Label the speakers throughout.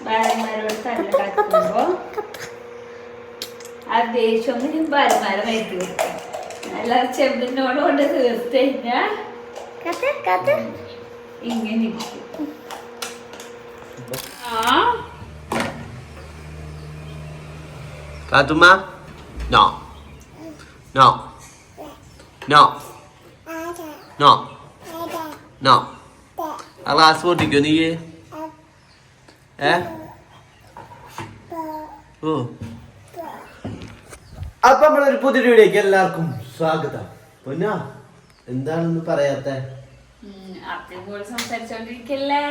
Speaker 1: ഭാര്യമാരോട് തല്ലുണ്ടാക്കുമ്പോ ആ ദേഷ്യം ഭാര്യമാരെ വൈകി വെക്കാം. എല്ലാവരും ചെമ്പിനോട് കൊണ്ട് തീർത്ത് കഴിഞ്ഞാ ഇങ്ങനെ ഇരിക്കും.
Speaker 2: Katuma? No. No. No. No. No. ആ ഗ്ലാസ് പൊട്ടിക്കോ നീ? ഓ അപ്പൊ നമ്മളൊരു പുതിയ വീഡിയോക്ക് എല്ലാവർക്കും സ്വാഗതം. പൊന്നാ എന്താണെന്ന് പറയാത്ത?
Speaker 1: സംസാരിച്ചോണ്ടിരിക്കല്ലേ.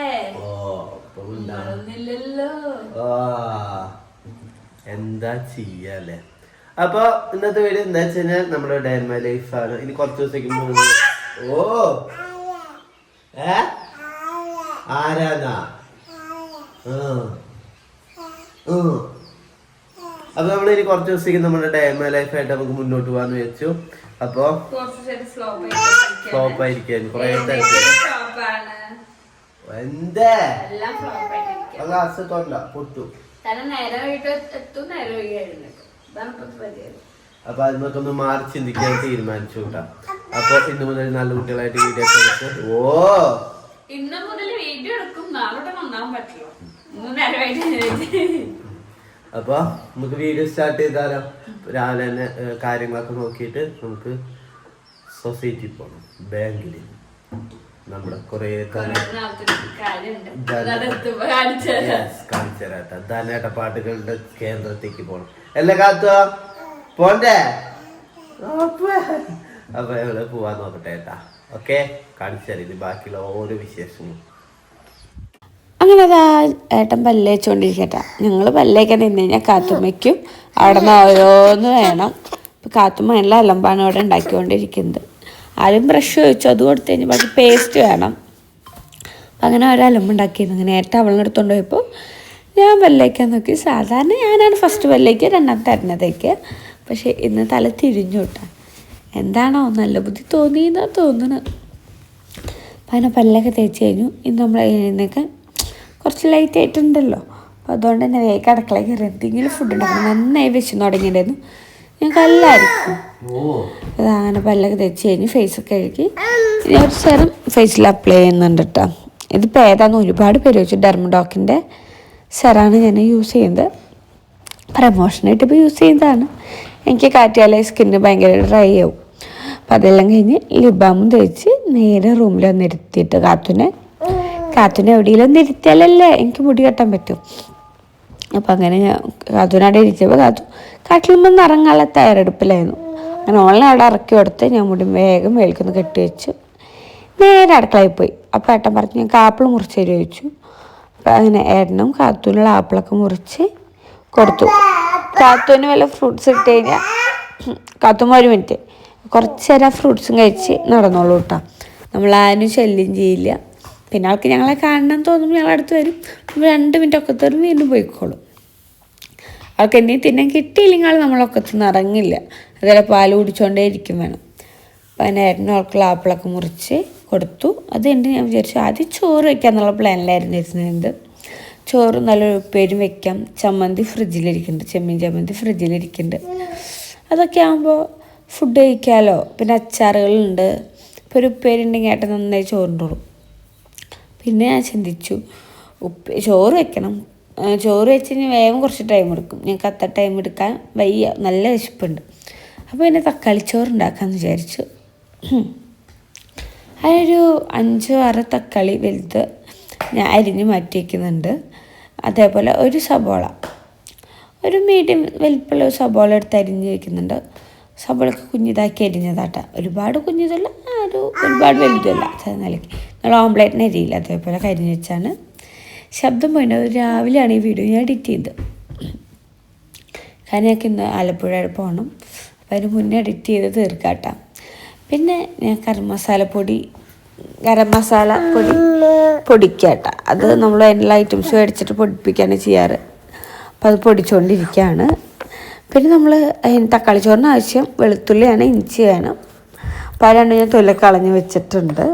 Speaker 2: എന്താ ചെയ്യല്ലേ? അപ്പൊ ഇന്നത്തെ വീഡിയോ എന്താ വെച്ച് കഴിഞ്ഞാൽ നമ്മുടെ ഡേ ഇൻ മൈ ലൈഫ് ആണ്. ഇനി കുറച്ച് ദിവസത്തേക്ക് ആരാന്നാ അപ്പൊ നമ്മൾ ഇനി കുറച്ച് ദിവസത്തേക്ക് നമ്മുടെ ഡേ ഇൻ മൈ ലൈഫ് ആയിട്ട് നമുക്ക് മുന്നോട്ട് പോകാന്ന് വെച്ചു. അപ്പൊ ഫ്ലോപ്പ് ആയിരിക്കും കൊറേ എന്താ ഗ്ലാസ് തോല്ല പൊട്ടു. അപ്പൊ അതിനൊക്കെ ഒന്ന് മാറി ചിന്തിക്കാൻ തീരുമാനിച്ചു കൂട്ടാ. അപ്പൊ ഇന്ന് മുതൽ നല്ല കുട്ടികളായിട്ട് വീഡിയോ
Speaker 1: ഇന്ന് മുതൽ വീഡിയോ എടുക്കും. നാളെ നന്നാൻ പറ്റില്ല.
Speaker 2: അപ്പൊ നമുക്ക് വീഡിയോ സ്റ്റാർട്ട് ചെയ്താലോ? രാവിലെ തന്നെ കാര്യങ്ങളൊക്കെ നോക്കിയിട്ട് നമുക്ക് സൊസൈറ്റി പോകണം, ബാങ്കില് നമ്മുടെ കൊറേ കാണിച്ചേരാട്ട ധനേട്ടപ്പാട്ടുകളുടെ കേന്ദ്രത്തേക്ക് പോകണം. എല്ലാം കാത്തോ പോണ്ടേ? അപ്പൊ ഞങ്ങള് പോവാൻ നോക്കട്ടെ ഏട്ടാ. ഓക്കെ, കാണിച്ചേരി ബാക്കിയുള്ള ഓരോ വിശേഷങ്ങളും.
Speaker 3: അങ്ങനെ അതാ ഏട്ടൻ പല്ലേച്ചുകൊണ്ടിരിക്കട്ടെ. ഞങ്ങൾ പല്ലേക്കാൻ നിന്ന് കഴിഞ്ഞാൽ കാത്തുമ്മയ്ക്കും അവിടെ നിന്ന് ഓരോന്ന് വേണം. ഇപ്പം കാത്തുമ്മ നല്ല അലമ്പാണ് അവിടെ ഉണ്ടാക്കിക്കൊണ്ടിരിക്കുന്നത്. ആദ്യം ബ്രഷ് ചോദിച്ചു, അത് കൊടുത്തു കഴിഞ്ഞാൽ ബാക്കി പേസ്റ്റ് വേണം. അപ്പം അങ്ങനെ ഓരോ അലമ്പുണ്ടാക്കിയിരുന്നു. അങ്ങനെ ഏട്ടൻ അവളിനെടുത്തോണ്ട് പോയപ്പോൾ ഞാൻ പല്ലേക്കാൻ നോക്കി. സാധാരണ ഞാനാണ് ഫസ്റ്റ് പല്ലേക്ക്, രണ്ടാമത്തെ അരുന്നതേക്ക്. പക്ഷേ ഇന്ന് തല തിരിഞ്ഞു കിട്ടാം. എന്താണോ നല്ല ബുദ്ധി തോന്നിയെന്നാ തോന്നുന്നത്. അപ്പം അങ്ങനെ പല്ലൊക്കെ തേച്ച് കഴിഞ്ഞു. ഇന്ന് നമ്മൾ എഴുന്നേക്കാൻ കുറച്ച് ലൈറ്റ് ആയിട്ടുണ്ടല്ലോ. അപ്പോൾ അതുകൊണ്ട് തന്നെ വേഗം അടുക്കളയിൽ കയറി എന്തെങ്കിലും ഫുഡ് ഉണ്ടാക്കണം. നന്നായി വിശന്ന് തുടങ്ങിയിട്ടുണ്ടായിരുന്നു ഞങ്ങൾക്ക് എല്ലാവർക്കും. അങ്ങനെ പല്ലൊക്കെ തേച്ച് കഴിഞ്ഞ് ഫേസൊക്കെ കഴുകി ഇനി ഒരു സെറം ഫേസിൽ അപ്ലൈ ചെയ്യുന്നുണ്ട് കേട്ടോ. ഇതിപ്പോൾ ഏതാണെന്ന് ഒരുപാട് പേര് ചോദിച്ചു. ഡെർമഡോക്കിൻ്റെ സെറാണ് ഞാൻ യൂസ് ചെയ്യുന്നത്. പ്രമോഷനായിട്ട് ഇപ്പോൾ യൂസ് ചെയ്യുന്നതാണ്. എനിക്ക് കാറ്റിയാലേ സ്കിന്ന് ഭയങ്കര ഡ്രൈ ആവും. അപ്പോൾ അതെല്ലാം കഴിഞ്ഞ് ലിബാമും തേച്ച് നേരെ റൂമിൽ വന്നിരുത്തിയിട്ട് കാത്തുനെ എവിടെയെങ്കിലും ഒന്ന് ഇരുത്തിയാലല്ലേ എനിക്ക് മുടി കെട്ടാൻ പറ്റും. അപ്പം അങ്ങനെ ഞാൻ കാത്തുനവിടെ ഇരിച്ചപ്പോൾ കാട്ടിലുമ്പോൾ ഇറങ്ങാനുള്ള തയ്യാറെടുപ്പിലായിരുന്നു. അങ്ങനെ ഓൺലൈൻ അവിടെ ഇറക്കി കൊടുത്ത് ഞാൻ മുടി വേഗം മേൽക്കൊന്ന് കെട്ടി വെച്ചു. നേരെ അടുക്കളയിൽ പോയി. അപ്പോൾ ഏട്ടൻ പറഞ്ഞു ഞാൻ ആപ്പിൾ മുറിച്ച് തരുമോ ചോദിച്ചു. അപ്പം അങ്ങനെ ഏട്ടനും കാത്തുനുള്ള ആപ്പിളൊക്കെ മുറിച്ച് കൊടുത്തു. കാത്തുവിന് വല്ല ഫ്രൂട്ട്സ് ഇട്ട് കഴിഞ്ഞാൽ കാത്തുമ്മ ഒരു മിനിറ്റ് കുറച്ച് നേരം ഫ്രൂട്ട്സും കഴിച്ച് നടന്നോളൂ കേട്ടോ. നമ്മളാരും ശല്യം ചെയ്യില്ല. പിന്നെ ആൾക്ക് ഞങ്ങളെ കാണണം തോന്നുമ്പോൾ ഞങ്ങളടുത്ത് വരും. 2 മിനിറ്റ് ഒക്കത്തോറും വീണ്ടും പോയിക്കോളും. ആൾക്ക് എന്തെങ്കിലും തിന്നാൻ കിട്ടിയില്ലെങ്കിൽ ആൾ നമ്മളൊക്കത്തുനിന്ന് ഇറങ്ങില്ല. അതേപോലെ പാല് കുടിച്ചുകൊണ്ടേ ഇരിക്കും വേണം. അപ്പം അതിന് ഏട്ടനും ആൾക്കുള്ള ആപ്പിളൊക്കെ മുറിച്ച് കൊടുത്തു. അത് കഴിഞ്ഞ് ഞാൻ വിചാരിച്ചു ആദ്യം ചോറ് വയ്ക്കാമെന്നുള്ള പ്ലാനിലായിരുന്നു ഇരുന്നത്. ചോറ് നല്ലൊരു ഉപ്പേരും വെക്കാം. ചമ്മന്തി ഫ്രിഡ്ജിലിരിക്കുന്നുണ്ട്, ചെമ്മീൻ ചമ്മന്തി ഫ്രിഡ്ജിലിരിക്കുന്നുണ്ട്. അതൊക്കെ ആകുമ്പോൾ ഫുഡ് കഴിക്കാമല്ലോ. പിന്നെ അച്ചാറുകളുണ്ട്. ഇപ്പോൾ ഒരു ഉപ്പേരുണ്ടെങ്കിൽ ഏട്ടൻ നന്നായി ചോറുണ്ടോളും. പിന്നെ ഞാൻ ചിന്തിച്ചു ചോറ് വെക്കണം. ചോറ് വെച്ച് കഴിഞ്ഞാൽ വേഗം കുറച്ച് ടൈം എടുക്കും. ഞങ്ങൾക്ക് അത്ര ടൈം എടുക്കാൻ വയ്യ, നല്ല വിശപ്പുണ്ട്. അപ്പോൾ പിന്നെ തക്കാളി ചോറ് ഉണ്ടാക്കാമെന്ന് വിചാരിച്ചു. അതിനൊരു 5-6 തക്കാളി വലുത് ഞാൻ അരിഞ്ഞ് മാറ്റി വയ്ക്കുന്നുണ്ട്. അതേപോലെ ഒരു സബോള, ഒരു മീഡിയം വലിപ്പമുള്ള സബോള എടുത്ത് അരിഞ്ഞ് വയ്ക്കുന്നുണ്ട്. സബോളൊക്കെ കുഞ്ഞിതാക്കി അരിഞ്ഞതാട്ട. ഒരുപാട് കുഞ്ഞിതല്ല, ഒരുപാട് വലുതല്ല. നിലയ്ക്ക് നമ്മൾ ഓംപ്ലേറ്റിന് അരിയില്ല, അതേപോലെ കരിഞ്ഞ് വെച്ചാണ്. ശബ്ദം പോയിട്ട് രാവിലെയാണ് ഈ വീഡിയോ ഞാൻ എഡിറ്റ് ചെയ്തത്. കാരണം ഞങ്ങൾക്ക് ഇന്ന് ആലപ്പുഴ പോകണം. അപ്പോൾ അതിന് മുന്നേ എഡിറ്റ് ചെയ്ത് തീർക്കാട്ടാം. പിന്നെ ഞാൻ ഗരം മസാല പൊടി പൊടിക്കാട്ട. അത് നമ്മൾ എല്ലാ ഐറ്റംസ് മേടിച്ചിട്ട് പൊടിപ്പിക്കുകയാണ് ചെയ്യാറ്. അപ്പോൾ അത് പൊടിച്ചുകൊണ്ടിരിക്കുകയാണ്. പിന്നെ നമ്മൾ അതിന് തക്കാളി ചോറിന് ആവശ്യം വെളുത്തുള്ളിയാണ്, ഇഞ്ചി വേണം. അപ്പോൾ അത് രണ്ടും ഞാൻ തൊലി കളഞ്ഞ് വെച്ചിട്ടുണ്ട്.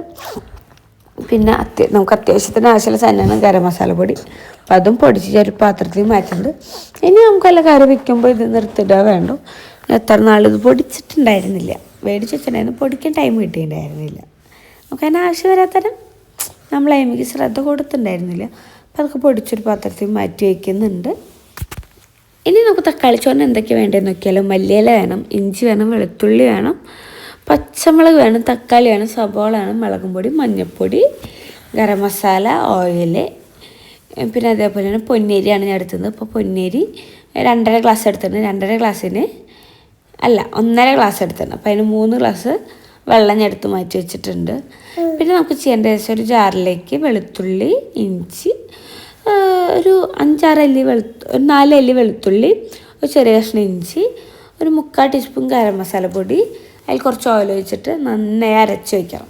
Speaker 3: പിന്നെ നമുക്ക് അത്യാവശ്യത്തിന് ആവശ്യമുള്ള സാധനമാണ് ഗരം മസാല പൊടി. അപ്പം അതും പൊടിച്ച് ഒരു പാത്രത്തിൽ മാറ്റുന്നുണ്ട്. ഇനി നമുക്കെല്ലാം കറി വയ്ക്കുമ്പോൾ ഇത് നിർത്തിയിടുക വേണ്ടു. എത്ര നാളിത് പൊടിച്ചിട്ടുണ്ടായിരുന്നില്ല, മേടിച്ച് വെച്ചിട്ടുണ്ടായിരുന്നു, പൊടിക്കാൻ ടൈം കിട്ടിയിട്ടുണ്ടായിരുന്നില്ല. നമുക്ക് അതിന് ആവശ്യം വരാത്തരം നമ്മൾ അതിലേക്ക് ശ്രദ്ധ കൊടുത്തിട്ടുണ്ടായിരുന്നില്ല. അപ്പം അതൊക്കെ പൊടിച്ചൊരു പാത്രത്തിൽ മാറ്റി വയ്ക്കുന്നുണ്ട്. ഇനി നമുക്ക് തക്കാളി ചോറിന് എന്തൊക്കെയാണ് വേണ്ടതെന്ന് നോക്കിയാലും മല്ലിയില വേണം, ഇഞ്ചി വേണം, വെളുത്തുള്ളി വേണം, പച്ചമുളക് വേണം, തക്കാളി വേണം, സബോള വേണം, മുളകും പൊടി, മഞ്ഞൾപ്പൊടി, ഗരം മസാല, ഓയിൽ, പിന്നെ അതേപോലെ തന്നെ പൊന്നേരിയാണ് ഞാൻ എടുത്തത്. ഇപ്പോൾ പൊന്നേരി 2.5 ഗ്ലാസ് എടുത്തിട്ടുണ്ട്. 2.5 ഗ്ലാസ്സിന് അല്ല 1.5 ഗ്ലാസ് എടുത്തിട്ടുണ്ട്. അപ്പോൾ അതിന് 3 ഗ്ലാസ് വെള്ളം ഞാൻ എടുത്ത് മാറ്റി വെച്ചിട്ടുണ്ട്. പിന്നെ നമുക്ക് ചെയ്യേണ്ട ദിവസം ഒരു ജാറിലേക്ക് വെളുത്തുള്ളി, ഇഞ്ചി, ഒരു 5-6 അല്ലി 4 അല്ലി വെളുത്തുള്ളി, ഒരു ചെറിയ കഷ്ണം ഇഞ്ചി, ഒരു 3/4 ടീസ്പൂൺ ഗരം മസാല പൊടി, അതിൽ കുറച്ച് ഓയിൽ ഒഴിച്ചിട്ട് നന്നായി അരച്ച് വയ്ക്കണം.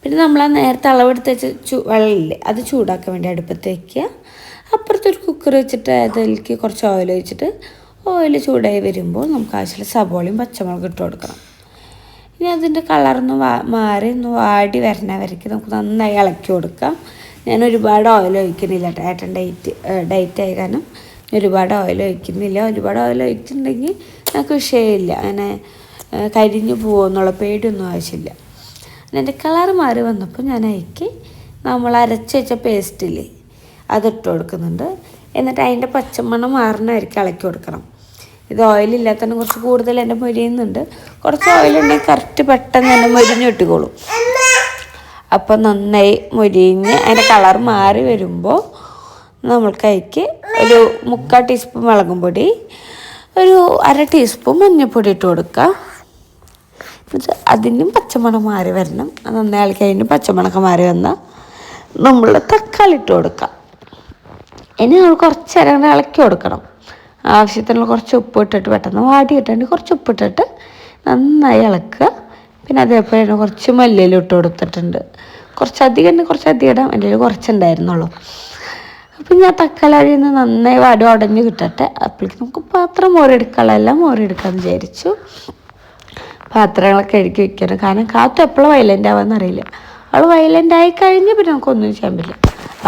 Speaker 3: പിന്നെ നമ്മൾ ആ നേരത്തെ അളവെടുത്ത് വെച്ച വെള്ളമില്ലേ അത് ചൂടാക്കാൻ വേണ്ടി അടുപ്പത്ത് വയ്ക്കുക. അപ്പുറത്തൊരു കുക്കർ വെച്ചിട്ട് അതിലേക്ക് കുറച്ച് ഓയിൽ ഒഴിച്ചിട്ട് ഓയിൽ ചൂടായി വരുമ്പോൾ നമുക്ക് ആവശ്യമുള്ള സബോളയും പച്ചമുളകും ഇട്ട് കൊടുക്കണം. ഇനി അതിൻ്റെ കളറൊന്ന് മാറി ഒന്ന് വാടി വരണ വരയ്ക്ക് നമുക്ക് നന്നായി ഇളക്കി കൊടുക്കാം. ഞാൻ ഒരുപാട് ഓയിൽ ഒഴിക്കുന്നില്ല കേട്ടോ, ഏട്ടൻ ഡയറ്റ് ആയ കാരണം ഒരുപാട് ഓയിൽ ഒഴിക്കുന്നില്ല. ഒരുപാട് ഓയിൽ ഒഴിച്ചിട്ടുണ്ടെങ്കിൽ നമുക്ക് വിഷയമില്ല, അങ്ങനെ കരിഞ്ഞു പോകുമെന്നുള്ള പേടിയൊന്നും ആവശ്യമില്ല. അതിൻ്റെ കളർ മാറി വന്നപ്പോൾ ഞാൻ അതിലേക്ക് നമ്മൾ അരച്ച് വെച്ച പേസ്റ്റില്ലേ അതിട്ട് കൊടുക്കുന്നുണ്ട്. എന്നിട്ട് അതിൻ്റെ പച്ചമണം മാറണമായിരിക്കും ഇളക്കി കൊടുക്കണം. ഇത് ഓയിലില്ലാത്തതിന് കുറച്ച് കൂടുതൽ എൻ്റെ മൊരിയുന്നുണ്ട്. കുറച്ച് ഓയിലുണ്ടെങ്കിൽ കറക്റ്റ് പെട്ടെന്ന് തന്നെ മൊരിഞ്ഞ് കിട്ടിക്കോളും. അപ്പോൾ നന്നായി മൊരിഞ്ഞ് അതിൻ്റെ കളർ മാറി വരുമ്പോൾ നമ്മൾക്ക് അതിലേക്ക് ഒരു 3/4 ടീസ്പൂൺ മുളകും പൊടി, ഒരു 1/2 ടീസ്പൂൺ മഞ്ഞൾപ്പൊടി ഇട്ട് കൊടുക്കുക. അതിനും പച്ചമണം മാറി വരണം. നന്നായി ഇളക്കി അതിന് പച്ചമണമൊക്കെ മാറി വന്നാൽ നമ്മൾ തക്കാളി ഇട്ട് കൊടുക്കാം. ഇനി നമ്മൾ കുറച്ച് നേരം ഇളക്കി കൊടുക്കണം. ആവശ്യത്തിനുള്ള കുറച്ച് ഉപ്പ് ഇട്ടിട്ട് പെട്ടെന്ന് വാടി കിട്ടാണ്ട് കുറച്ച് ഉപ്പിട്ടിട്ട് നന്നായി ഇളക്കുക. പിന്നെ അതേപോലെ തന്നെ കുറച്ച് മല്ലിയില ഇട്ട് കൊടുത്തിട്ടുണ്ട്. കുറച്ചധികം ഇടാം, എൻ്റെ കയ്യിൽ കുറച്ചുണ്ടായിരുന്നുള്ളൂ. അപ്പം ഞാൻ തക്കാളി അരിയിൽ നിന്ന് നന്നായി ഉടഞ്ഞ് കിട്ടട്ടെ. അപ്പോഴേക്കും നമുക്ക് പാത്രം മോരെടുക്കാനുള്ളതെല്ലാം മോരെടുക്കാമെന്ന് വിചാരിച്ചു. പാത്രങ്ങളൊക്കെ കഴുകി വയ്ക്കണം. കാരണം കാത്തു എപ്പോഴും വയലൻ്റ് ആവാമെന്നറിയില്ല. അവൾ വയലൻ്റ് ആയി കഴിഞ്ഞ് പിന്നെ നമുക്കൊന്നും ചെയ്യാൻ പറ്റില്ല.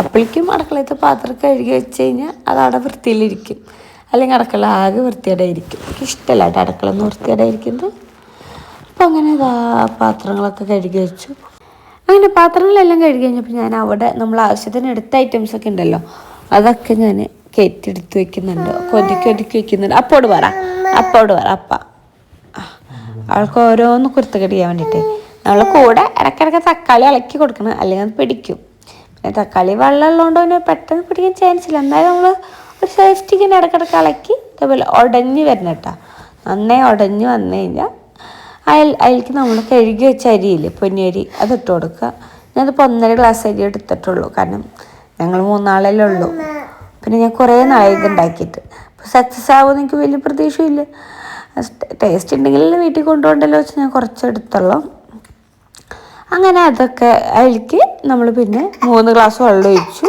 Speaker 3: അപ്പോഴേക്കും അടുക്കളത്തെ പാത്രം കഴുകി വെച്ച് കഴിഞ്ഞാൽ അത് അവിടെ വൃത്തിയിലിരിക്കും. അല്ലെങ്കിൽ അടുക്കള ആകെ വൃത്തിയേടായിരിക്കും. എനിക്ക് ഇഷ്ടമല്ല കേട്ടോ അടുക്കള ഒന്ന് വൃത്തിയേടായിരിക്കുന്നത്. അപ്പം അങ്ങനെ പാത്രങ്ങളൊക്കെ കഴുകി വെച്ചു. അങ്ങനെ പാത്രങ്ങളെല്ലാം കഴുകി കഴിഞ്ഞപ്പോൾ ഞാൻ അവിടെ നമ്മൾ ആവശ്യത്തിന് എടുത്ത ഐറ്റംസൊക്കെ ഉണ്ടല്ലോ അതൊക്കെ ഞാൻ കയറ്റിയെടുത്ത് വെക്കുന്നുണ്ട്. ഒതുക്കി വെക്കുന്നുണ്ട്. അപ്പോട് പറ അപ്പ അവൾക്ക് ഓരോന്ന് കുരുത്തക്കെട്ട് ചെയ്യാൻ വേണ്ടിയിട്ട് നമ്മൾ കൂടെ ഇടയ്ക്കിടയ്ക്ക് തക്കാളി ഇളക്കി കൊടുക്കണം, അല്ലെങ്കിൽ അത് പിടിക്കും. പിന്നെ തക്കാളി വെള്ളം ഉള്ളതുകൊണ്ട് പിന്നെ പെട്ടെന്ന് പിടിക്കാൻ ചാൻസ് ഇല്ല. എന്നാലും നമ്മൾ ഒരു സേഫ്റ്റിക്ക് ഇടയ്ക്കിടയ്ക്ക് ഇളക്കി ഇതേപോലെ ഉടഞ്ഞ് വരണം കേട്ടോ. നന്നായി ഉടഞ്ഞ് വന്നു കഴിഞ്ഞാൽ അതിലേക്ക് നമ്മൾ കഴുകി വെച്ച അരിയില്ലേ പൊന്നിയരി അതിട്ട് കൊടുക്കുക. ഞാനതിപ്പോൾ 1.5 ഗ്ലാസ് അരി എടുത്തിട്ടുള്ളൂ, കാരണം ഞങ്ങൾ 3 ആളല്ലേ ഉള്ളൂ. പിന്നെ ഞാൻ കുറേ നാളെ ഇത് ഉണ്ടാക്കിയിട്ട് അപ്പോൾ സക്സസ് ആവുമെന്ന് എനിക്ക് വലിയ പ്രതീക്ഷയില്ല. ടേസ്റ്റ് ഉണ്ടെങ്കിൽ വീട്ടിൽ കൊണ്ടുപോകണ്ടല്ലോ വെച്ച് ഞാൻ കുറച്ചെടുത്തുള്ളൂ. അങ്ങനെ അതൊക്കെ അതിലേക്ക് നമ്മൾ പിന്നെ 3 ഗ്ലാസ് വെള്ളം ഒഴിച്ചു.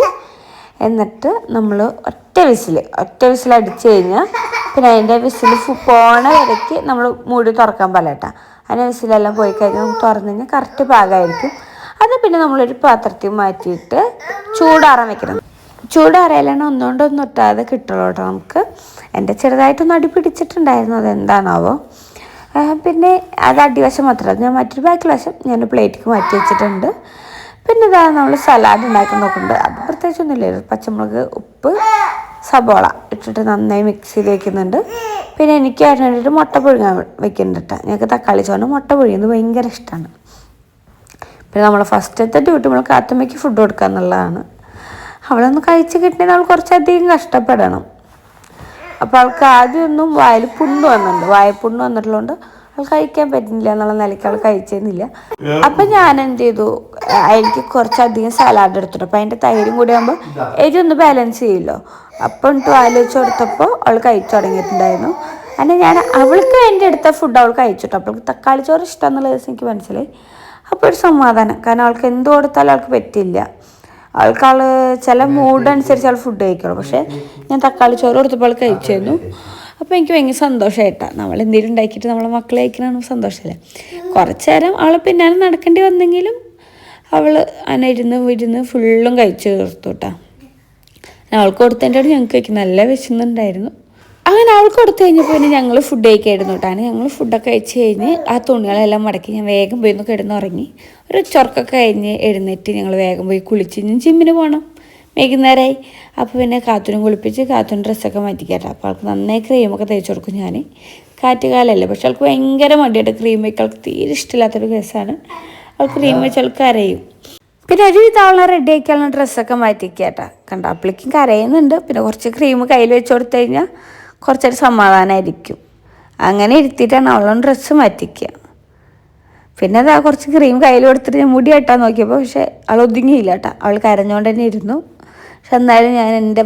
Speaker 3: എന്നിട്ട് നമ്മൾ ഒറ്റ വിസിൽ അടിച്ചു കഴിഞ്ഞാൽ പിന്നെ അതിൻ്റെ വിസിൽ പോണ വരയ്ക്ക് നമ്മൾ മൂടി തുറക്കാൻ പാടില്ല. അതിൻ്റെ വിസിലെല്ലാം പോയി കഴിഞ്ഞാൽ നമുക്ക് തുറന്നു കഴിഞ്ഞാൽ കറക്റ്റ് പാകമായിരിക്കും. അത് പിന്നെ നമ്മളൊരു പാത്രത്തിൽ മാറ്റിയിട്ട് ചൂടാറാൻ വെക്കണം. ചൂടാറിയാലാണ് ഒന്നുകൊണ്ടൊന്നും ഒട്ടാതെ കിട്ടുള്ളൂ കേട്ടോ നമുക്ക്. എൻ്റെ ചെറുതായിട്ടൊന്ന് അടി പിടിച്ചിട്ടുണ്ടായിരുന്നു, അതെന്താണാവോ. പിന്നെ അത് അടിവശം മാത്രമല്ല, ഞാൻ മറ്റൊരു ബാക്കി വശം ഞാൻ പ്ലേറ്റിലേക്ക് മാറ്റി വെച്ചിട്ടുണ്ട്. പിന്നെ ഇതാ നമ്മൾ സലാഡ് ഉണ്ടാക്കി നോക്കുന്നുണ്ട്. അത് പ്രത്യേകിച്ചൊന്നുമില്ല, പച്ചമുളക്, ഉപ്പ്, സബോള ഇട്ടിട്ട് നന്നായി മിക്സ് ചെയ്ത് വെക്കുന്നുണ്ട്. പിന്നെ എനിക്ക് അതിനായിട്ട് മുട്ട പുഴുങ്ങാൻ വെക്കുന്നുണ്ട് കേട്ടോ. ഞങ്ങൾക്ക് തക്കാളി ചോറിന് മുട്ട പുഴുങ്ങുന്നത് ഭയങ്കര ഇഷ്ടമാണ്. പിന്നെ നമ്മൾ ഫസ്റ്റത്തെ ഡ്യൂട്ടി നമ്മൾ കാത്തുമ്മയ്ക്ക് ഫുഡ് കൊടുക്കുക എന്നുള്ളതാണ്. അവളൊന്ന് കഴിച്ച് കിട്ടണമെങ്കിൽ അവൾ കുറച്ചധികം കഷ്ടപ്പെടണം. അപ്പോൾ അവൾക്ക് ആദ്യമൊന്നും വായപ്പുണ്ണ് വന്നിട്ടുള്ളതുകൊണ്ട് അവൾ കഴിക്കാൻ പറ്റുന്നില്ല എന്നുള്ള നിലയ്ക്ക് അവൾ കഴിച്ചിരുന്നില്ല. അപ്പം ഞാൻ എന്ത് ചെയ്തു, അതിലേക്ക് കുറച്ചധികം സലാഡ് എടുത്തിട്ടു. അപ്പോൾ അതിൻ്റെ തൈരും കൂടി ആകുമ്പോൾ എരിയൊന്ന് ബാലൻസ് ചെയ്യുമല്ലോ. അപ്പം ഇട്ട് ആലോചിച്ച് കൊടുത്തപ്പോൾ അവൾ കഴിച്ചു തുടങ്ങിയിട്ടുണ്ടായിരുന്നു. അങ്ങനെ ഞാൻ അവൾക്ക് വേണ്ടി എടുത്ത ഫുഡ് അവൾ കഴിച്ചിട്ടു. അവൾക്ക് തക്കാളി ചോറ് ഇഷ്ടം എന്നുള്ള ദിവസം എനിക്ക് മനസ്സിലായി. അപ്പോൾ ഒരു സമാധാനം, കാരണം അവൾക്ക് എന്ത് കൊടുത്താലും അവൾക്ക് പറ്റില്ല. ആൾക്കാൾ ചില മൂഡ് അനുസരിച്ച് അവൾ ഫുഡ് കഴിക്കുള്ളൂ. പക്ഷേ ഞാൻ തക്കാളി ചോറ് കൊടുത്തപ്പോൾ അവൾ കഴിച്ചിരുന്നു. അപ്പോൾ എനിക്ക് ഭയങ്കര സന്തോഷമായിട്ടാണ്. നമ്മൾ എന്തെങ്കിലും ഉണ്ടാക്കിയിട്ട് നമ്മളെ മക്കളെ കഴിക്കണമെന്ന് സന്തോഷമില്ല. കുറച്ച് നേരം അവൾ പിന്നാലെ നടക്കേണ്ടി വന്നെങ്കിലും അവൾ അങ്ങനെ ഇരുന്ന് ഫുള്ളും കഴിച്ച് തീർത്തു കേട്ടോ. അവൾക്ക് കൊടുത്തതിൻ്റെ ഞങ്ങൾക്ക് കഴിക്കും, നല്ല വിശന്നുണ്ടായിരുന്നു. അങ്ങനെ അവൾക്ക് കൊടുത്തു കഴിഞ്ഞപ്പോൾ പിന്നെ ഞങ്ങൾ ഫുഡ് കഴിക്കായിരുന്നു കേട്ടോ. ഞങ്ങൾ ഫുഡൊക്കെ കഴിച്ച് കഴിഞ്ഞ് ആ തുണികളെല്ലാം മടക്കി ഞാൻ വേഗം പോയി ഒന്ന് കിടന്നുറങ്ങി. ഒരു ചൊറക്കൊക്കെ കഴിഞ്ഞ് എഴുന്നേറ്റ് ഞങ്ങൾ വേഗം പോയി കുളിച്ച് ജിമ്മിന് പോകണം, വൈകുന്നേരമായി. അപ്പോൾ പിന്നെ കാത്തുനും കുളിപ്പിച്ച് കാത്തുനും ഡ്രസ്സൊക്കെ മാറ്റിക്കേട്ടോ. അപ്പോൾ അവൾക്ക് നന്നായി ക്രീമൊക്കെ തേച്ച് കൊടുക്കും ഞാൻ. കാറ്റുകാലല്ലേ, പക്ഷെ അവൾക്ക് ഭയങ്കര മടിയായിട്ട് ക്രീം വയ്ക്കാൻ അവൾക്ക് തീരെ ഇഷ്ടമില്ലാത്തൊരു കേസാണ്. അവൾക്ക് ക്രീം വെച്ച് അവൾക്ക് കരയും. പിന്നെ ഒരു ഇതാവളെ റെഡി ആക്കിയാലുള്ള ഡ്രസ്സൊക്കെ മാറ്റിക്കേട്ടാ. കണ്ട അപ്പോഴേക്കും കരയുന്നുണ്ട്. പിന്നെ കുറച്ച് ക്രീം കയ്യിൽ വെച്ച് കൊടുത്തു കഴിഞ്ഞാൽ കുറച്ചൊരു സമാധാനമായിരിക്കും. അങ്ങനെ ഇരുത്തിയിട്ടാണ് അവളും ഡ്രസ്സ് മാറ്റിക്കുക. പിന്നെ അതാ കുറച്ച് ക്രീം കയ്യിൽ കൊടുത്തിട്ട് ഞാൻ മുടി കെട്ടാൻ നോക്കിയപ്പോൾ പക്ഷെ അവൾ ഒതുങ്ങിയില്ല കേട്ടോ. അവൾ കരഞ്ഞുകൊണ്ട് തന്നെ ഇരുന്നു. പക്ഷെ എന്നാലും ഞാൻ എൻ്റെ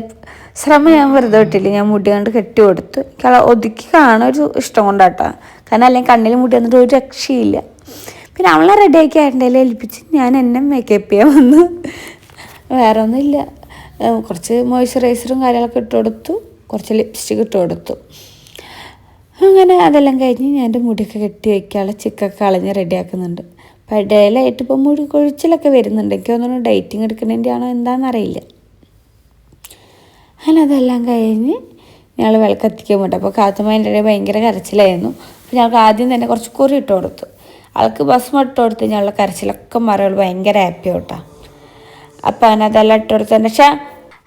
Speaker 3: ശ്രമം ഞാൻ വെറുതെ വിട്ടില്ല. ഞാൻ മുടി കൊണ്ട് കെട്ടി കൊടുത്തു. എനിക്ക് അവളെ ഒതുക്കി കാണാനൊരു ഇഷ്ടം കൊണ്ടാട്ടോ. കാരണം അല്ലെങ്കിൽ കണ്ണിൽ മുടി വന്നിട്ട് ഒരു രക്ഷയില്ല. പിന്നെ അവളെ റെഡിയാക്കി ഏട്ടൻ്റെ ഏൽപ്പിച്ച് ഞാൻ എന്നെ മേക്കപ്പ് ചെയ്യാൻ വന്നു. വേറെ ഒന്നുമില്ല, കുറച്ച് മോയ്സ്ചറൈസറും കാര്യങ്ങളൊക്കെ ഇട്ട് കൊടുത്തു, കുറച്ച് ലിപ്സ്റ്റിക് ഇട്ട് കൊടുത്തു. അങ്ങനെ അതെല്ലാം കഴിഞ്ഞ് ഞാൻ എൻ്റെ മുടിയൊക്കെ കെട്ടി വയ്ക്കാനുള്ള ചിക്കൊക്കെ കളഞ്ഞ് റെഡിയാക്കുന്നുണ്ട്. അപ്പോൾ ഇടയിലായിട്ട് ഇപ്പോൾ മുടി കൊഴിച്ചിലൊക്കെ വരുന്നുണ്ട്. എനിക്ക് തോന്നുന്നു ഡയറ്റിങ് എടുക്കുന്നതിൻ്റെ ആണോ എന്താണെന്നറിയില്ല. അങ്ങനെ അതെല്ലാം കഴിഞ്ഞ് ഞങ്ങൾ വിളക്കത്തിക്കാൻ പോട്ടെ. അപ്പോൾ കാത്തുമ്മേൻ്റെ ഇടയിൽ ഭയങ്കര കരച്ചിലായിരുന്നു. അപ്പോൾ ഞങ്ങൾക്ക് ആദ്യം തന്നെ കുറച്ച് കുറി ഇട്ട് കൊടുത്തു. അവൾക്ക് ഭസ്മം ഇട്ട് കൊടുത്ത് ഞങ്ങളുടെ കരച്ചിലൊക്കെ മാറിയവൾ ഭയങ്കര ഹാപ്പി ആവട്ടാ. അപ്പം അങ്ങനെ അതെല്ലാം ഇട്ട് കൊടുത്തതിന് പക്ഷേ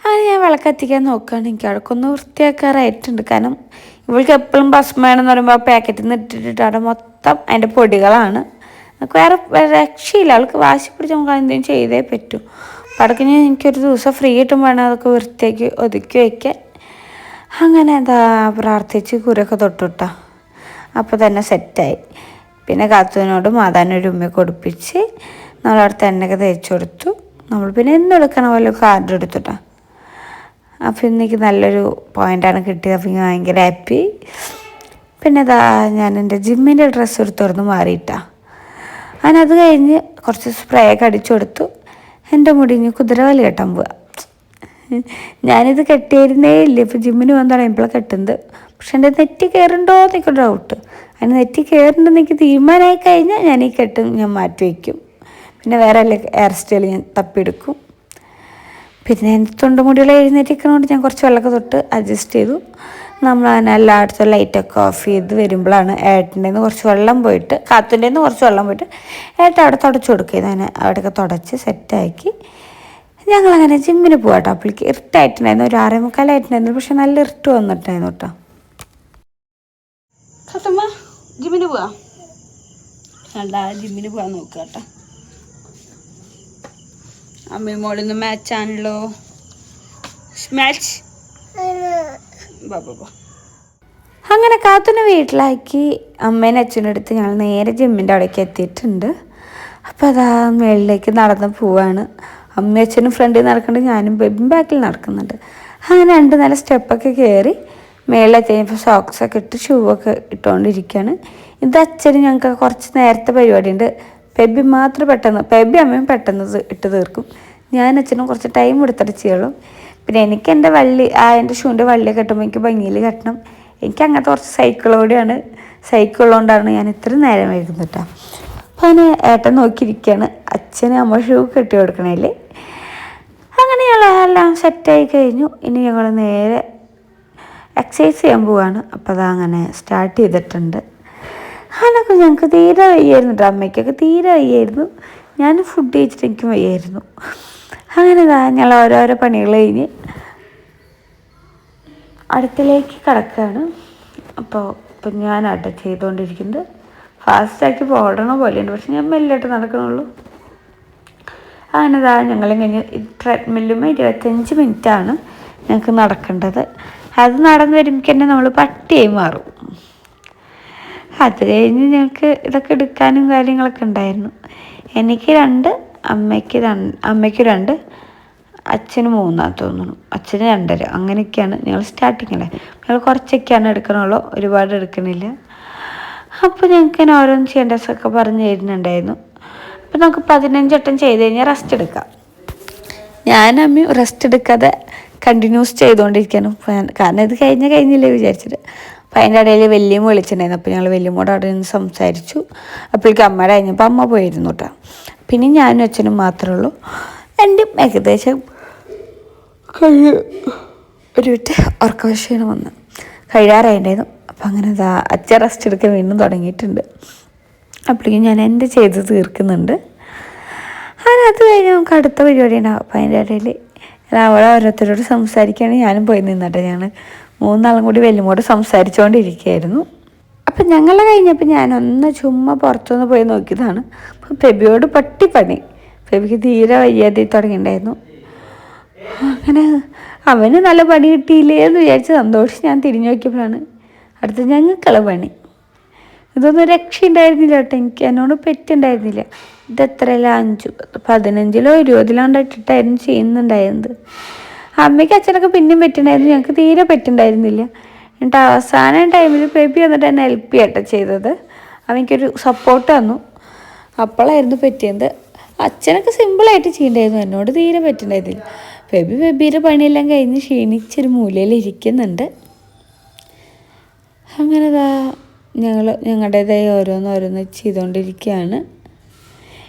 Speaker 3: അത് ഞാൻ വിളക്കത്തിക്കാൻ നോക്കുകയാണ്. എനിക്ക് അവിടേക്കൊന്ന് വൃത്തിയാക്കാറായിട്ടുണ്ട്. കാരണം ഇവൾക്ക് എപ്പോഴും ഭസ്മമാണെന്ന് പറയുമ്പോൾ ആ പാക്കറ്റിൽ നിന്ന് ഇട്ടിട്ട് അവിടെ മൊത്തം അതിൻ്റെ പൊടികളാണ്. നമുക്ക് വേറെ രക്ഷയില്ല. അവൾക്ക് വാശി പിടിച്ച് നമുക്ക് എന്തെങ്കിലും ചെയ്തേ പറ്റൂ. അപ്പം അടയ്ക്ക് എനിക്കൊരു ദിവസം ഫ്രീ കിട്ടുമ്പോൾ വേണം അതൊക്കെ വൃത്തിയാക്കി ഒതുക്കി വയ്ക്കാൻ. അങ്ങനെ എന്താ പ്രാർത്ഥിച്ച് കുരൊക്കെ തൊട്ടുട്ടാ. അപ്പോൾ തന്നെ സെറ്റായി. പിന്നെ കാത്തുവിനോട് മാതാവിനൊരു ഉമ്മ കൊടുപ്പിച്ച് നമ്മളവിടുത്തെ എണ്ണയൊക്കെ തേച്ച് കൊടുത്തു. നമ്മൾ പിന്നെ എന്നും എടുക്കണ പോലെ കാർഡ് എടുത്തുട്ടാ. അപ്പോൾ ഇന്നെനിക്ക് നല്ലൊരു പോയിൻ്റാണ് കിട്ടിയത്. അപ്പോൾ ഞാൻ ഭയങ്കര ഹാപ്പി. പിന്നെ അതാ ഞാൻ എൻ്റെ ജിമ്മിൻ്റെ ഡ്രസ്സ് എടുത്തുറന്ന് മാറിയിട്ടാ. അങ്ങനെ അത് കഴിഞ്ഞ് കുറച്ച് സ്പ്രേ ഒക്കെ അടിച്ചു കൊടുത്തു. എൻ്റെ മുടി ഇനി കുതിരവലി കെട്ടാൻ പോവുക. ഞാനിത് കെട്ടിയിരുന്നേ ഇല്ല. ഇപ്പോൾ ജിമ്മിന് പോകാൻ തുടങ്ങിയപ്പോഴാണ് കെട്ടുന്നത്. പക്ഷെ എൻ്റെ നെറ്റി കയറുന്നുണ്ടോ എന്നൊക്കെ ഡൗട്ട്. അതിന് നെറ്റി കയറുന്നുണ്ടെന്ന് എനിക്ക് തീരുമാനമായി കഴിഞ്ഞാൽ ഞാൻ ഈ കെട്ടും ഞാൻ മാറ്റി വയ്ക്കും. പിന്നെ വേറെ ഹെയർ സ്റ്റൈൽ ഞാൻ തപ്പിയെടുക്കും. പിന്നെ എൻ്റെ തൊണ്ടുമുടികൾ എഴുന്നേറ്റിരിക്കുന്നതുകൊണ്ട് ഞാൻ കുറച്ച് വെള്ളമൊക്കെ തൊട്ട് അഡ്ജസ്റ്റ് ചെയ്തു. നമ്മൾ അങ്ങനെ എല്ലായിടത്തും ലൈറ്റൊക്കെ ഓഫ് ചെയ്ത് വരുമ്പോഴാണ് ഏട്ടൻ്റെ നിന്ന് കുറച്ച് വെള്ളം പോയിട്ട് കാത്തിൻ്റെ നിന്ന് കുറച്ച് വെള്ളം പോയിട്ട് ഏട്ടൻ അവിടെ തുടച്ച് കൊടുക്കുക. ഞാൻ അവിടെയൊക്കെ തുടച്ച് സെറ്റാക്കി ഞങ്ങളങ്ങനെ ജിമ്മിന് പോകാം കേട്ടോ. അപ്പോഴേക്ക് ഇരുട്ടായിട്ടുണ്ടായിരുന്നു, ഒരു 6:45 പക്ഷെ നല്ല ഇരുട്ട് വന്നിട്ടായിരുന്നു കേട്ടോ. കത്തമ്മ ജിമ്മിന് പോവാ, ജിമ്മിന് പോകാൻ നോക്കുക കേട്ടോ. അമ്മയും മോളിന്ന് മാച്ചാണല്ലോ. മാച്ച് അങ്ങനെ കാത്തുനെ വീട്ടിലാക്കി അമ്മേനെ അച്ഛനും എടുത്ത് ഞങ്ങൾ നേരെ ജിമ്മിൻ്റെ അവിടേക്ക് എത്തിയിട്ടുണ്ട്. അപ്പോൾ അതാ മേളിലേക്ക് നടന്ന് പോവാണ്. അമ്മയും അച്ഛനും ഫ്രണ്ടിൽ നടക്കുന്നുണ്ട്, ഞാനും ബേബിയും ബാക്കിൽ നടക്കുന്നുണ്ട്. അങ്ങനെ 2 നില സ്റ്റെപ്പൊക്കെ കയറി മേളിലെത്തിയപ്പോൾ സോക്സൊക്കെ ഇട്ട് ഷൂ ഒക്കെ ഇട്ടുകൊണ്ടിരിക്കുകയാണ്. ഇത് അച്ഛനും ഞങ്ങൾക്ക് കുറച്ച് നേരത്തെ പരിപാടിയുണ്ട്. പെബി മാത്രം പെട്ടെന്ന്, പെബി അമ്മയും പെട്ടെന്ന് ഇട്ട് തീർക്കും. ഞാൻ അച്ഛനും കുറച്ച് ടൈം എടുത്തിട്ട് ചെയ്യുള്ളൂ. പിന്നെ എനിക്ക് എൻ്റെ എൻ്റെ ഷൂവിൻ്റെ വള്ളിയൊക്കെ കെട്ടുമ്പോൾ എനിക്ക് ഭംഗിയിൽ കെട്ടണം. എനിക്ക് അങ്ങനത്തെ കുറച്ച് സൈക്കിളോടെയാണ്, സൈക്കിളുള്ളതുകൊണ്ടാണ് ഞാൻ ഇത്രയും നേരം വൈകുന്നത് കേട്ടോ. അപ്പോൾ അങ്ങനെ ഏട്ടൻ നോക്കിയിരിക്കുകയാണ് അച്ഛന് അമ്മ ഷൂ കെട്ടി കൊടുക്കണേല്. അങ്ങനെ ഞങ്ങളെല്ലാം സെറ്റായി കഴിഞ്ഞു. ഇനി ഞങ്ങൾ നേരെ എക്സസൈസ് ചെയ്യാൻ പോവാണ്. അപ്പോൾ അത് അങ്ങനെ സ്റ്റാർട്ട് ചെയ്തിട്ടുണ്ട്. അതിനൊക്കെ ഞങ്ങൾക്ക് തീരെ വയ്യായിരുന്നു കേട്ടോ. അമ്മയ്ക്കൊക്കെ തീരെ വയ്യായിരുന്നു. ഞാൻ ഫുഡ് കഴിച്ചിട്ട് എനിക്ക് വയ്യായിരുന്നു. അങ്ങനെ ഞങ്ങൾ ഓരോരോ പണികൾ കഴിഞ്ഞ് അടുക്കളയിലേക്ക് കിടക്കുകയാണ്. അപ്പോൾ ഞാനാട്ടോ ചെയ്തുകൊണ്ടിരിക്കുന്നത്. ഫാസ്റ്റാക്കി പോടണ പോലെയുണ്ട്, പക്ഷെ ഞാൻ മെല്ലിട്ട് നടക്കണുള്ളൂ. അങ്ങനെ ഞങ്ങളും കഴിഞ്ഞ് ട്രെഡ്മില്ലുമ്പോൾ 25 മിനിറ്റാണ് ഞങ്ങൾക്ക് നടക്കേണ്ടത്. അത് നടന്നു വരുമ്പോൾ തന്നെ നമ്മൾ പട്ടിയായി മാറും. അത് കഴിഞ്ഞ് ഞങ്ങൾക്ക് ഇതൊക്കെ എടുക്കാനും കാര്യങ്ങളൊക്കെ ഉണ്ടായിരുന്നു. എനിക്ക് 2, അമ്മയ്ക്ക് 2, അച്ഛന് 3 തോന്നുന്നു, അച്ഛന് 2.5. അങ്ങനെയൊക്കെയാണ് ഞങ്ങൾ സ്റ്റാർട്ടിങ്ങിലെ. ഞങ്ങൾ കുറച്ചൊക്കെയാണ് എടുക്കണുള്ളൂ, ഒരുപാട് എടുക്കണില്ല. അപ്പോൾ ഞങ്ങൾക്ക് ഇങ്ങനെ ഓരോന്ന് ചെയ്യേണ്ടതൊക്കെ പറഞ്ഞ് തരുന്നുണ്ടായിരുന്നു. അപ്പോൾ നമുക്ക് 15 വട്ടം ചെയ്ത് കഴിഞ്ഞാൽ റെസ്റ്റ് എടുക്കാം. ഞാനമ്മ റെസ്റ്റ് എടുക്കാതെ കണ്ടിന്യൂസ് ചെയ്തുകൊണ്ടിരിക്കുകയാണ്. കാരണം ഇത് കഴിഞ്ഞില്ലേ വിചാരിച്ചിട്ട്. അപ്പോൾ അതിൻ്റെ ഇടയിൽ വലിയമ്മ വിളിച്ചിട്ടുണ്ടായിരുന്നു. അപ്പോൾ ഞങ്ങൾ വലിയമ്മോട് അവിടെ നിന്ന് സംസാരിച്ചു. അപ്പോഴേക്കും അമ്മയുടെ കഴിഞ്ഞപ്പോൾ അമ്മ പോയിരുന്നു കേട്ടോ. പിന്നെ ഞാനും അച്ഛനും മാത്രമേ ഉള്ളൂ. എൻ്റെ ഏകദേശം ഒരു വിട്ട് ഉറക്കവശീനം വന്ന് കഴിയാറായിട്ടുണ്ടായിരുന്നു. അപ്പം അങ്ങനെ അച്ഛൻ റെസ്റ്റ് എടുക്കാൻ വീണ്ടും തുടങ്ങിയിട്ടുണ്ട്. അപ്പോഴേക്കും ഞാൻ എൻ്റെ ചെയ്ത് തീർക്കുന്നുണ്ട്. അതിനകത്ത് കഴിഞ്ഞ് നമുക്ക് അടുത്ത പരിപാടി ഉണ്ടാവും. അപ്പം അതിൻ്റെ ഇടയിൽ അവിടെ ഓരോരുത്തരോട് സംസാരിക്കുകയാണെങ്കിൽ ഞാനും പോയി നിന്നിട്ട് ഞാൻ 3 നാളും കൂടി വലിയമോട് സംസാരിച്ചുകൊണ്ടിരിക്കുകയായിരുന്നു. അപ്പം ഞങ്ങളെ കഴിഞ്ഞപ്പോൾ ഞാനൊന്ന് ചുമ്മാ പുറത്തുനിന്ന് പോയി നോക്കിയതാണ്. അപ്പം ഫെബിയോട് പണി. ഫെബിക്ക് തീരെ വയ്യാതെ തുടങ്ങിയിട്ടുണ്ടായിരുന്നു. അങ്ങനെ അവന് നല്ല പണി കിട്ടിയില്ലേ എന്ന് വിചാരിച്ച് സന്തോഷം ഞാൻ തിരിഞ്ഞു നോക്കിയപ്പോഴാണ് അടുത്ത് ഞങ്ങൾക്കുള്ള പണി. ഇതൊന്നും രക്ഷയുണ്ടായിരുന്നില്ല കേട്ടോ. എനിക്ക് എന്നോട് പെറ്റുണ്ടായിരുന്നില്ല. ഇതെത്രയല്ല 5, 15, 20 ഇട്ടിട്ടായിരുന്നു ചെയ്യുന്നുണ്ടായിരുന്നത്. അമ്മയ്ക്ക് അച്ഛനൊക്കെ പിന്നെയും പെറ്റുണ്ടായിരുന്നു, ഞങ്ങൾക്ക് തീരെ പെറ്റുണ്ടായിരുന്നില്ല. എന്നിട്ട് അവസാന ടൈമിൽ ബേബി വന്നിട്ട് എന്നെ ഹെൽപ്പ് ചെയ്യട്ടെ ചെയ്തത്. അവനിക്കൊരു സപ്പോർട്ട് തന്നു. അപ്പോഴായിരുന്നു പറ്റിയത്. അച്ഛനൊക്കെ സിമ്പിളായിട്ട് ചെയ്യണ്ടായിരുന്നു, എന്നോട് തീരെ പറ്റുണ്ടായിരുന്നില്ല. ബേബിയുടെ പണിയെല്ലാം കഴിഞ്ഞ് ക്ഷീണിച്ചൊരു മൂലയിൽ ഇരിക്കുന്നുണ്ട്. അങ്ങനെ ഞങ്ങളുടേതായ ഓരോന്നോരോന്ന് ചെയ്തുകൊണ്ടിരിക്കുകയാണ്.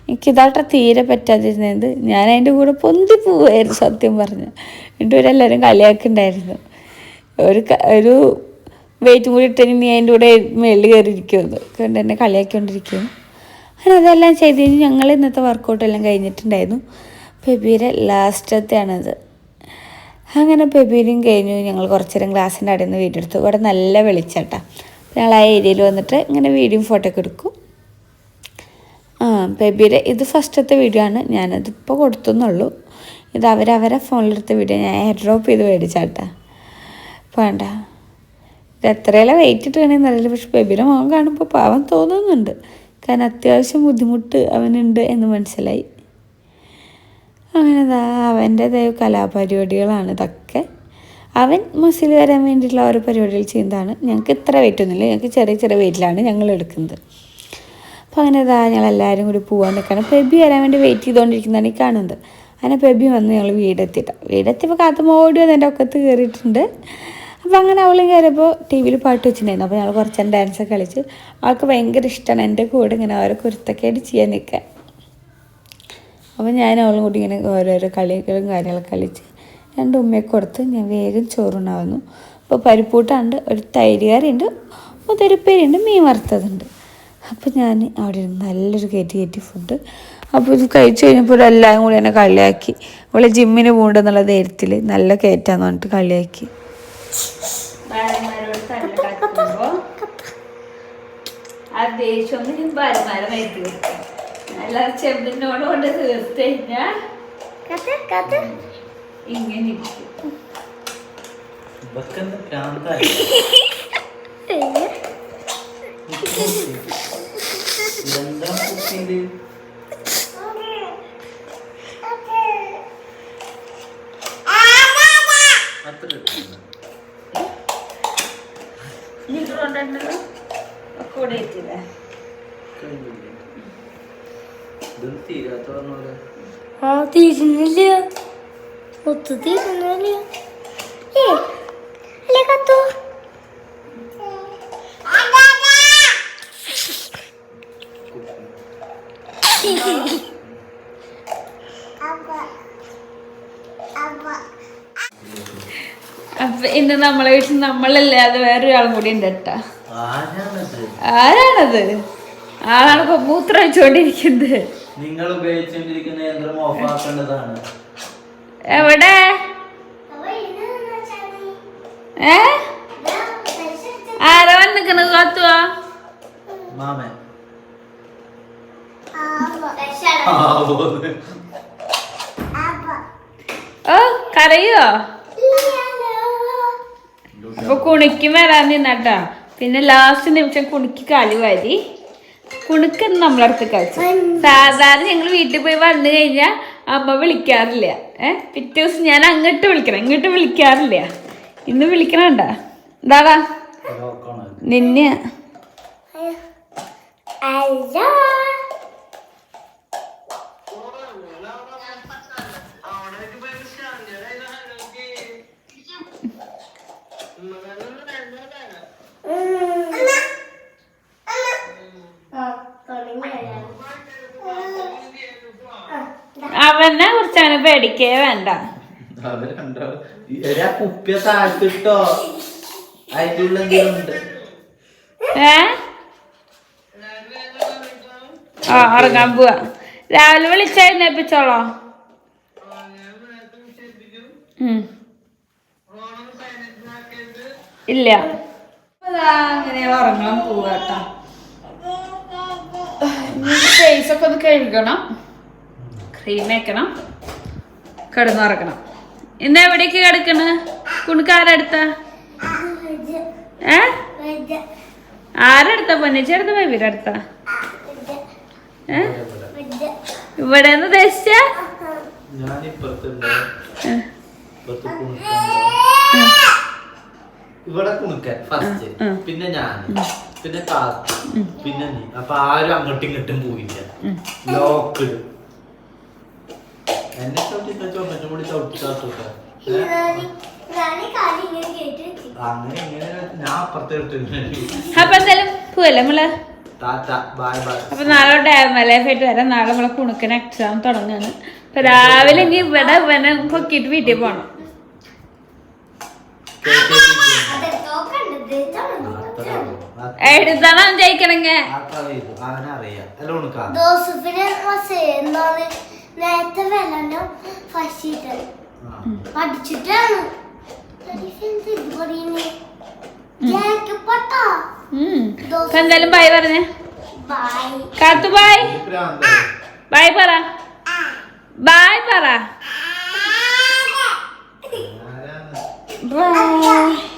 Speaker 3: എനിക്കിതാട്ട തീരെ പറ്റാതിരുന്നത്. ഞാൻ അതിൻ്റെ കൂടെ പൊന്തി പോവുമായിരുന്നു സത്യം പറഞ്ഞ്. എന്നിട്ട് ഇവരെല്ലാവരും കളിയാക്കുന്നുണ്ടായിരുന്നു. ഒരു വെയിറ്റും കൂടി ഇട്ട് നീ അതിൻ്റെ കൂടെ മേളിൽ കയറിയിരിക്കുമെന്ന് കണ്ട് എന്നെ കളിയാക്കിക്കൊണ്ടിരിക്കുന്നു. അങ്ങനെ അതെല്ലാം ചെയ്ത് കഴിഞ്ഞ് ഞങ്ങൾ ഇന്നത്തെ വർക്കൗട്ടെല്ലാം കഴിഞ്ഞിട്ടുണ്ടായിരുന്നു. ബേബിയുടെ ലാസ്റ്റത്തെയാണത്. അങ്ങനെ ബേബിയിലും കഴിഞ്ഞു. ഞങ്ങൾ കുറച്ച് നേരം ഗ്ലാസിൻ്റെ അടിയിൽ നിന്ന് വീഡിയോ എടുത്തു. ഇവിടെ നല്ല വെളിച്ചട്ടാ. ഞങ്ങൾ ആ ഏരിയയിൽ വന്നിട്ട് ഇങ്ങനെ വീഡിയോയും ഫോട്ടോ ഒക്കെ എടുക്കും. ബേബിയുടെ ഇത് ഫസ്റ്റത്തെ വീഡിയോ ആണ്. ഞാനതിപ്പോൾ കൊടുത്തുന്നുള്ളൂ. ഇത് അവരവരെ ഫോണിലെടുത്ത വീഡിയോ ഞാൻ എയർ ഡ്രോപ്പ് ചെയ്ത് മേടിച്ചാട്ടാ. വേണ്ട ഇത് എത്രയെല്ലാം വെയിറ്റ് ഇട്ടുകയാണെന്ന് അറിയില്ല. പക്ഷെ ബേബിയുടെ മുഖം കാണുമ്പോൾ പാവം തോന്നുന്നുണ്ട്. കാരണം അത്യാവശ്യം ബുദ്ധിമുട്ട് അവനുണ്ട് എന്ന് മനസ്സിലായി. അങ്ങനെ അവൻ്റേതായ കലാപരിപാടികളാണ് ഇതൊക്കെ. അവൻ മസിൽ വരാൻ വേണ്ടിയിട്ടുള്ള ഓരോ പരിപാടികൾ ചെയ്യുന്നതാണ്. ഞങ്ങൾക്ക് ഇത്ര വെയിറ്റ് ഒന്നുമില്ല, ഞങ്ങൾക്ക് ചെറിയ ചെറിയ വെയിറ്റിലാണ് ഞങ്ങൾ എടുക്കുന്നത്. അപ്പോൾ അങ്ങനെ ഞങ്ങളെല്ലാവരും കൂടി പോകാൻ നിൽക്കണം. ബേബി വരാൻ വേണ്ടി വെയിറ്റ് ചെയ്തുകൊണ്ടിരിക്കുന്നതാണ് ഈ കാണുന്നത്. അങ്ങനെ ബേബി വന്ന് ഞങ്ങൾ വീടെത്തിയപ്പോൾ കാത്തുമ്പോൾ ഓടി വന്ന് എൻ്റെ ഒക്കത്ത് കയറിയിട്ടുണ്ട്. അപ്പോൾ അങ്ങനെ അവളും കയറിയപ്പോൾ ടി വിയിൽ പാട്ട് വെച്ചിട്ടുണ്ടായിരുന്നു. അപ്പോൾ ഞങ്ങൾ കുറച്ച് നേരം ഡാൻസൊക്കെ കളിച്ച്. അവൾക്ക് ഭയങ്കര ഇഷ്ടമാണ് എൻ്റെ കൂടെ ഇങ്ങനെ ഓരോ കുരുത്തൊക്കെയായിട്ട് ചെയ്യാൻ നിൽക്കാൻ. അപ്പോൾ ഞാൻ അവളും കൂടി ഇങ്ങനെ ഓരോരോ കളികളും കാര്യങ്ങളൊക്കെ കളിച്ച് 2 ഉമ്മയൊക്കെ കൊടുത്ത് ഞാൻ വേഗം ചോറുണ്ടാവുന്നു. അപ്പോൾ പരിപ്പൂട്ടുണ്ട്, ഒരു തൈര് കറിയുണ്ട്, മുതിരപ്പേരിയുണ്ട്, മീൻ വറുത്തതുണ്ട്. അപ്പോൾ ഞാൻ അവിടെ ഇരുന്ന് നല്ലൊരു കയറ്റി ഫുഡ്. അപ്പോൾ ഇത് കഴിച്ച് കഴിഞ്ഞപ്പോൾ എല്ലാവരും കൂടി എന്നെ കളിയാക്കി. അവളെ ജിമ്മിന് പോകണ്ടെന്നുള്ള ധൈര്യത്തിൽ നല്ല കയറ്റാന്ന് പറഞ്ഞിട്ട് കളിയാക്കി.
Speaker 1: ആ ദേഷ്യം ഞാൻ ഭാര്യമാരെ തീർക്കാം. എല്ലാവരും ചെമ്പിനോട് കൊണ്ട് തീർത്ത് കഴിഞ്ഞാൽ ഇങ്ങനെ ഇരിക്കും. കൂടെ എത്തില്ലേ
Speaker 4: തീരുന്നില്ല, ഒത്തു തീരുന്നില്ല. അല്ലേ കത്തോ?
Speaker 1: അപ്പൊ ഇന്ന് നമ്മളെ വീട്ടിൽ നമ്മളല്ലാതെ വേറൊരാളും കൂടി ഉണ്ട് കേട്ടാ. ആരാണത്? ആളാണ് ഇപ്പൊ മൂത്രം വെച്ചുകൊണ്ടിരിക്കുന്നത്.
Speaker 2: നിങ്ങൾ ഉപയോഗിച്ചുകൊണ്ടിരിക്കുന്ന യന്ത്രം ഓഫ് ആക്കേണ്ടതാണ്.
Speaker 1: എവിടെ? ആരാ വന്നിക്കണത്? കാത്തുവാ
Speaker 2: മാമൻ.
Speaker 1: ഓ കരയോ? അപ്പൊ കുണിക്ക് വരാൻ നിന്നാട്ടാ. പിന്നെ ലാസ്റ്റ് നിമിഷം കുണിക്ക് കളി വാരി. കുണുക്കെന്ന് നമ്മളടുത്ത് കഴിച്ചു. സാധാരണ ഞങ്ങൾ വീട്ടിൽ പോയി വന്നു കഴിഞ്ഞാൽ അമ്മ വിളിക്കാറില്ല. പിറ്റേ ദിവസം ഞാൻ അങ്ങോട്ട് വിളിക്കണം, ഇങ്ങോട്ട് വിളിക്കാറില്ല. ഇന്ന് വിളിക്കണണ്ട. എന്താടാ നിന്നെ പേടിക്കേ വേണ്ട.
Speaker 2: അവര് കണ്ടോ കുപ്പിയ താഴ്ത്തിട്ടോ അതിന്റെ ഉള്ളിൽ എന്തെങ്കിലും ഉണ്ട്.
Speaker 1: ഉറങ്ങാൻ പോവാ. രാവിലെ വിളിച്ചെഴുന്നേപ്പിച്ചോളോ? ഇല്ല, അങ്ങനെ ഉറങ്ങാൻ പോവാട്ടോ. ഫേസ് ഒക്കെ ഒന്ന് കഴുകണം, ക്രീം വെക്കണം, കിടന്നുറങ്ങണം. ഇന്ന് എവിടേക്ക് കിടക്കണ്? കുണുക്കാരെടുത്ത? ആരെടുത്ത? പൊന്നിച്ചെടുത്ത? ബേബിയുടെ അടുത്ത? ഇവിടെ ഉദ്ദേശിച്ച
Speaker 2: ഇവിടെ കുണുക്കാൻ ഫസ്റ്റ്, പിന്നെ ഞാൻ, പിന്നെ കാത്തു, പിന്നെ നീ. അപ്പൊ ആരും അങ്ങോട്ടും ഇങ്ങോട്ടും പോയില്ല. ലോക്ക് എന്നെ ചവിട്ടി കൂടി ചവിട്ടിക്കാത്ത അങ്ങനെ ഇങ്ങനെ ഞാൻ അപ്പുറത്തെ
Speaker 1: അപ്പൊ എന്തായാലും പോവല്ലേ നമ്മള്.
Speaker 2: Bye bye.
Speaker 1: അപ്പൊ നാളെ ഡാം ലൈഫായിട്ട് വരാം. നാളെ നമ്മളെ കുണുക്കന് എക്സാം തുടങ്ങാണ്. അപ്പൊ രാവിലെ ഇനി ഇവിടെ ഇവനെ പൊക്കിയിട്ട് വീട്ടിൽ പോണം. എഴുതണം ജയിക്കണെങ്ക
Speaker 4: നേരത്തെ വെള്ളം പഠിച്ചിട്ടാണ്
Speaker 1: എന്തായാലും ബൈ പറഞ്ഞേ. കാത്തു ബൈ. ബൈ പറ. ബൈ പറ. ബൈ.